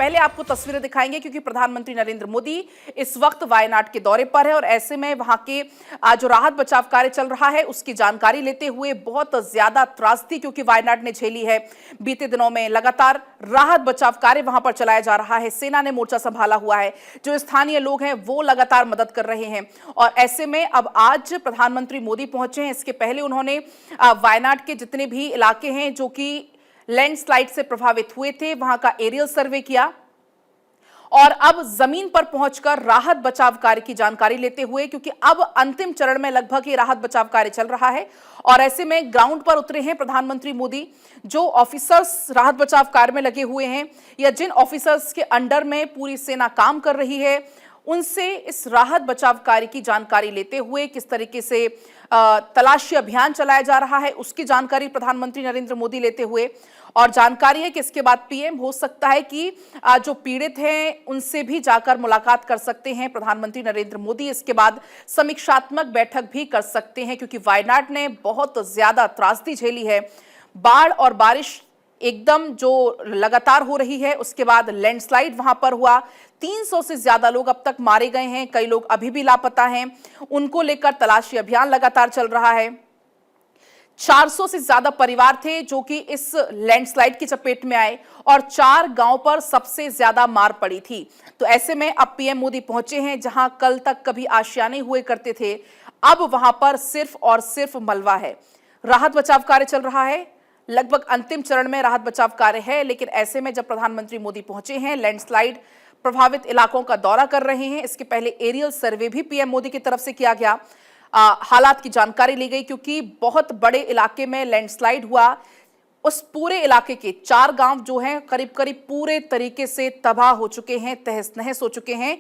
पहले आपको तस्वीरें दिखाएंगे क्योंकि प्रधानमंत्री नरेंद्र मोदी इस वक्त वायनाड के दौरे पर है और ऐसे में वहां के जो राहत बचाव कार्य चल रहा है उसकी जानकारी लेते हुए बहुत ज्यादा त्रासदी क्योंकि वायनाड ने झेली है। बीते दिनों में लगातार राहत बचाव कार्य वहां पर चलाया जा रहा है। सेना ने मोर्चा संभाला हुआ है, जो स्थानीय लोग हैं वो लगातार मदद कर रहे हैं और ऐसे में अब आज प्रधानमंत्री मोदी पहुंचे हैं। इसके पहले उन्होंने वायनाड के जितने भी इलाके हैं जो कि लैंडस्लाइड से प्रभावित हुए थे वहां का एरियल सर्वे किया और अब जमीन पर पहुंचकर राहत बचाव कार्य की जानकारी लेते हुए, क्योंकि अब अंतिम चरण में लगभग ये राहत बचाव कार्य चल रहा है और ऐसे में ग्राउंड पर उतरे हैं प्रधानमंत्री मोदी। जो ऑफिसर्स राहत बचाव कार्य में लगे हुए हैं या जिन ऑफिसर्स के अंडर में पूरी सेना काम कर रही है उनसे इस राहत बचाव कार्य की जानकारी लेते हुए किस तरीके से तलाशी अभियान चलाया जा रहा है उसकी जानकारी प्रधानमंत्री नरेंद्र मोदी लेते हुए, और जानकारी है कि इसके बाद पीएम हो सकता है कि जो पीड़ित हैं उनसे भी जाकर मुलाकात कर सकते हैं प्रधानमंत्री नरेंद्र मोदी। इसके बाद समीक्षात्मक बैठक भी कर सकते हैं क्योंकि वायनाड ने बहुत ज्यादा त्रासदी झेली है। बाढ़ और बारिश एकदम जो लगातार हो रही है, उसके बाद लैंडस्लाइड वहां पर हुआ। 300 से ज्यादा लोग अब तक मारे गए हैं, कई लोग अभी भी लापता हैं, उनको लेकर तलाशी अभियान लगातार चल रहा है। 400 से ज्यादा परिवार थे जो कि इस लैंडस्लाइड की चपेट में आए और 4 गांव पर सबसे ज्यादा मार पड़ी थी। तो ऐसे में अब पीएम मोदी पहुंचे हैं जहां कल तक कभी आशियाने हुए करते थे, अब वहां पर सिर्फ और सिर्फ मलबा है। राहत बचाव कार्य चल रहा है, लगभग अंतिम चरण में राहत बचाव कार्य है, लेकिन ऐसे में जब प्रधानमंत्री मोदी पहुंचे हैं, लैंडस्लाइड प्रभावित इलाकों का दौरा कर रहे हैं, इसके पहले एरियल सर्वे भी पीएम मोदी की तरफ से किया गया, हालात की जानकारी ली गई क्योंकि बहुत बड़े इलाके में लैंडस्लाइड हुआ। उस पूरे इलाके के 4 गांव जो हैं करीब करीब पूरे तरीके से तबाह हो चुके हैं, तहस नहस हो चुके हैं।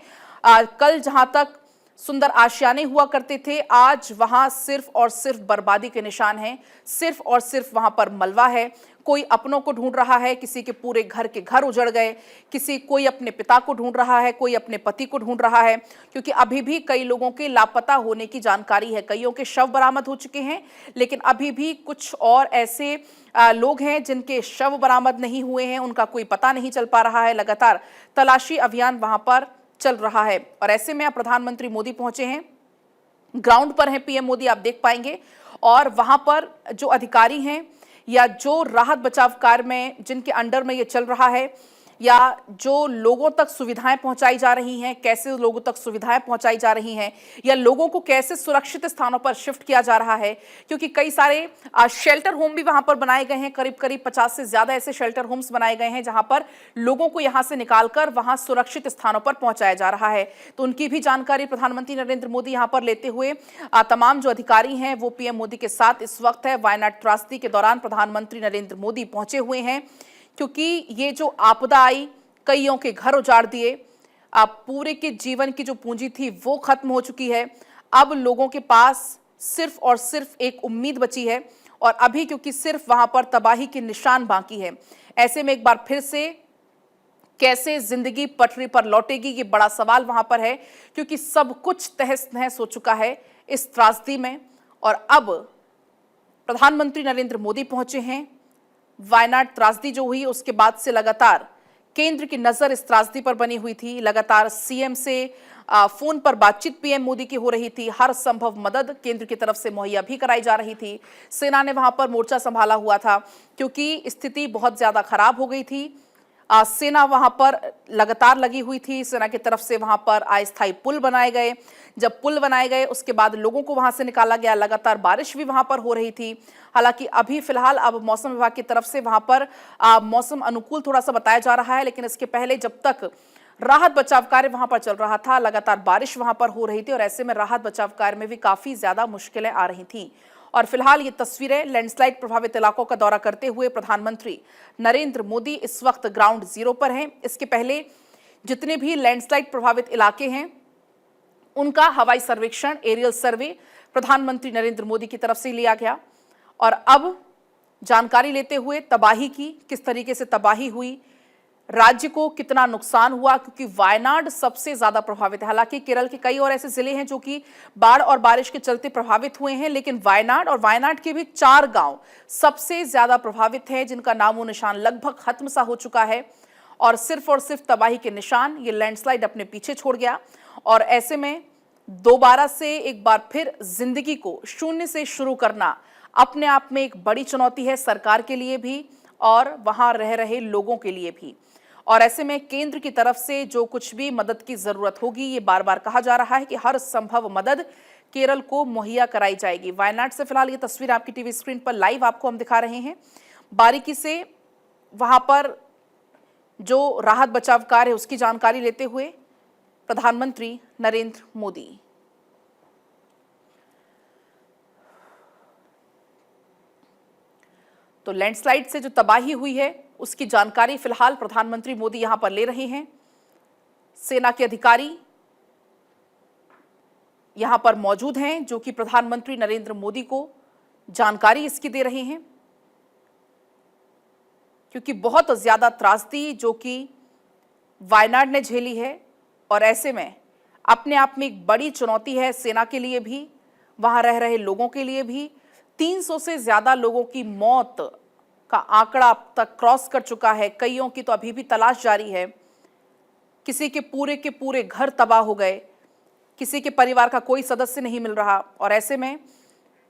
कल जहां तक सुंदर आशियाने हुआ करते थे, आज वहां सिर्फ और सिर्फ बर्बादी के निशान हैं, सिर्फ और सिर्फ वहां पर मलबा है। कोई अपनों को ढूंढ रहा है, किसी के पूरे घर के घर उजड़ गए, कोई अपने पिता को ढूंढ रहा है, कोई अपने पति को ढूंढ रहा है, क्योंकि अभी भी कई लोगों के लापता होने की जानकारी है। कईयों के शव बरामद हो चुके हैं, लेकिन अभी भी कुछ और ऐसे लोग हैं जिनके शव बरामद नहीं हुए हैं, उनका कोई पता नहीं चल पा रहा है। लगातार तलाशी अभियान वहां पर चल रहा है और ऐसे में अब प्रधानमंत्री मोदी पहुंचे हैं, ग्राउंड पर हैं पीएम मोदी, आप देख पाएंगे। और वहां पर जो अधिकारी हैं या जो राहत बचाव कार्य में जिनके अंडर में ये चल रहा है या जो लोगों तक सुविधाएं पहुंचाई जा रही हैं, कैसे लोगों तक सुविधाएं पहुंचाई जा रही हैं या लोगों को कैसे सुरक्षित स्थानों पर शिफ्ट किया जा रहा है, क्योंकि कई सारे शेल्टर होम भी वहां पर बनाए गए हैं। करीब करीब 50 से ज्यादा ऐसे शेल्टर होम्स बनाए गए हैं जहां पर लोगों को यहां से निकालकर वहां सुरक्षित स्थानों पर पहुंचाया जा रहा है। तो उनकी भी जानकारी प्रधानमंत्री नरेंद्र मोदी यहां पर लेते हुए तमाम जो अधिकारी हैं वो पीएम मोदी के साथ इस वक्त है। वायनाड त्रासदी के दौरान प्रधानमंत्री नरेंद्र मोदी पहुंचे हुए हैं क्योंकि ये जो आपदा आई, कईयों के घर उजाड़ दिए, पूरे के जीवन की जो पूंजी थी वो खत्म हो चुकी है। अब लोगों के पास सिर्फ और सिर्फ एक उम्मीद बची है और अभी क्योंकि सिर्फ वहां पर तबाही के निशान बाकी है, ऐसे में एक बार फिर से कैसे जिंदगी पटरी पर लौटेगी ये बड़ा सवाल वहां पर है, क्योंकि सब कुछ तहस नहस हो चुका है इस त्रासदी में। और अब प्रधानमंत्री नरेंद्र मोदी पहुंचे हैं। वायनाड त्रासदी जो हुई उसके बाद से लगातार केंद्र की नजर इस त्रासदी पर बनी हुई थी। लगातार सीएम से फोन पर बातचीत पीएम मोदी की हो रही थी, हर संभव मदद केंद्र की तरफ से मुहैया भी कराई जा रही थी। सेना ने वहां पर मोर्चा संभाला हुआ था क्योंकि स्थिति बहुत ज्यादा खराब हो गई थी। सेना वहां पर लगातार लगी हुई थी। सेना की तरफ से वहां पर अस्थायी पुल बनाए गए, जब पुल बनाए गए उसके बाद लोगों को वहां से निकाला गया। लगातार बारिश भी वहां पर हो रही थी। हालांकि अभी फिलहाल अब मौसम विभाग की तरफ से वहां पर मौसम अनुकूल थोड़ा सा बताया जा रहा है, लेकिन इसके पहले जब तक राहत बचाव कार्य वहां पर चल रहा था, लगातार बारिश वहां पर हो रही थी और ऐसे में राहत बचाव कार्य में भी काफी ज्यादा मुश्किलें आ रही थी। और फिलहाल ये तस्वीरें लैंडस्लाइड प्रभावित इलाकों का दौरा करते हुए प्रधानमंत्री नरेंद्र मोदी इस वक्त ग्राउंड जीरो पर हैं। इसके पहले जितने भी लैंडस्लाइड प्रभावित इलाके हैं उनका हवाई सर्वेक्षण, एरियल सर्वे प्रधानमंत्री नरेंद्र मोदी की तरफ से लिया गया और अब जानकारी लेते हुए तबाही की, किस तरीके से तबाही हुई, राज्य को कितना नुकसान हुआ, क्योंकि वायनाड सबसे ज्यादा प्रभावित है। हालांकि केरल के कई और ऐसे जिले हैं जो कि बाढ़ और बारिश के चलते प्रभावित हुए हैं, लेकिन वायनाड के भी 4 गांव सबसे ज्यादा प्रभावित हैं जिनका नामो निशान लगभग खत्म सा हो चुका है। और सिर्फ तबाही के निशान ये लैंडस्लाइड अपने पीछे छोड़ गया। और ऐसे में दोबारा से एक बार फिर जिंदगी को शून्य से शुरू करना अपने आप में एक बड़ी चुनौती है, सरकार के लिए भी और वहां रह रहे लोगों के लिए भी। और ऐसे में केंद्र की तरफ से जो कुछ भी मदद की जरूरत होगी, ये बार बार कहा जा रहा है कि हर संभव मदद केरल को मुहैया कराई जाएगी। वायनाड से फिलहाल ये तस्वीर आपकी टीवी स्क्रीन पर लाइव आपको हम दिखा रहे हैं। बारीकी से वहां पर जो राहत बचाव कार्य है उसकी जानकारी लेते हुए प्रधानमंत्री नरेंद्र मोदी। तो लैंडस्लाइड से जो तबाही हुई है उसकी जानकारी फिलहाल प्रधानमंत्री मोदी यहां पर ले रहे हैं। सेना के अधिकारी यहां पर मौजूद हैं जो कि प्रधानमंत्री नरेंद्र मोदी को जानकारी इसकी दे रहे हैं, क्योंकि बहुत ज्यादा त्रासदी जो कि वायनाड ने झेली है और ऐसे में अपने आप में एक बड़ी चुनौती है सेना के लिए भी, वहां रह रहे लोगों के लिए भी। 300 से ज्यादा लोगों की मौत का आंकड़ा अब तक क्रॉस कर चुका है, कईयों की तो अभी भी तलाश जारी है। किसी के पूरे घर तबाह हो गए, किसी के परिवार का कोई सदस्य नहीं मिल रहा। और ऐसे में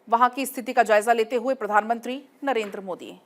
वहां की स्थिति का जायजा लेते हुए प्रधानमंत्री नरेंद्र मोदी